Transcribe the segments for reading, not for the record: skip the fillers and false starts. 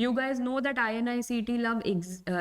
You guys know that INICT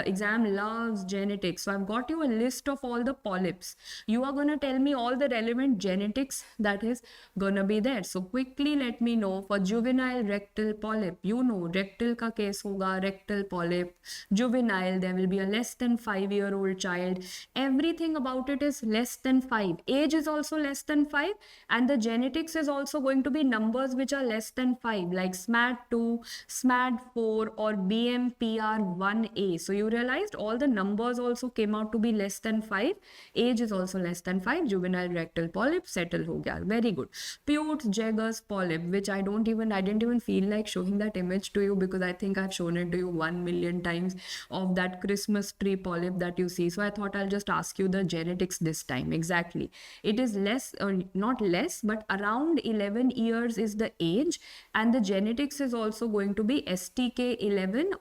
exam loves genetics. So I've got you a list of all the polyps. You are going to tell me all the relevant genetics that is going to be there. So quickly let me know for juvenile rectal polyp. You know, rectal ka case hoga, rectal polyp. Juvenile, there will be a less than 5-year-old child. Everything about it is less than 5. Age is also less than 5. And the genetics is also going to be numbers which are less than 5, like SMAD2, SMAD4, or BMPR1A. So you realized all the numbers also came out to be less than 5. Age is also less than 5. Juvenile rectal polyp settle ho gaya. Very good. Peutz-Jeghers polyp, which I didn't even feel like showing that image to you because I think I've shown it to you 1 million times of that Christmas tree polyp that you see. So I thought I'll just ask you the genetics this time. Exactly. It is less, not less, but around 11 years is the age, and the genetics is also going to be STK11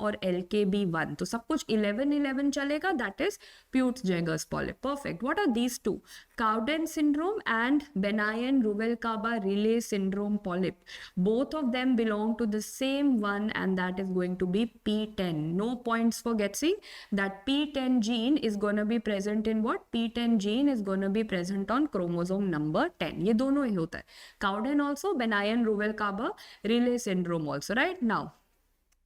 or LKB1. So सब कुछ 11 चलेगा, that is Peutz-Jeghers polyp. Perfect. What are these two? Cowden syndrome and Benayan-Ruvalcaba-Relay syndrome polyp. Both of them belong to the same one, and that is going to be P10. No points for guessing. That P10 gene is going to be present in what? P10 gene is going to be present on chromosome number 10. ये दोनों ही होता है. Cowden also, Benayan-Ruvalcaba relay syndrome also, right? Now,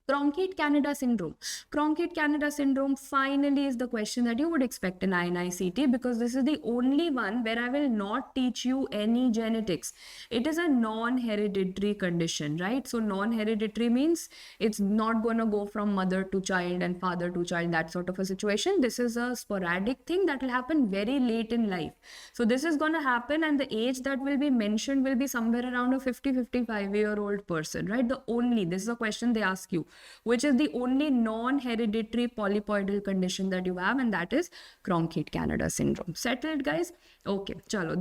Cronkhite Canada syndrome. Cronkhite Canada syndrome finally is the question that you would expect in INICT, because this is the only one where I will not teach you any genetics. It is a non-hereditary condition, right? So non-hereditary means it's not going to go from mother to child and father to child, that sort of a situation. This is a sporadic thing that will happen very late in life. So this is going to happen, and the age that will be mentioned will be somewhere around a 55-year-old person, right? This is a question they ask you, which is the only non-hereditary polypoidal condition that you have, and that is Cronkhite Canada syndrome. Settled, guys? Okay, chalo.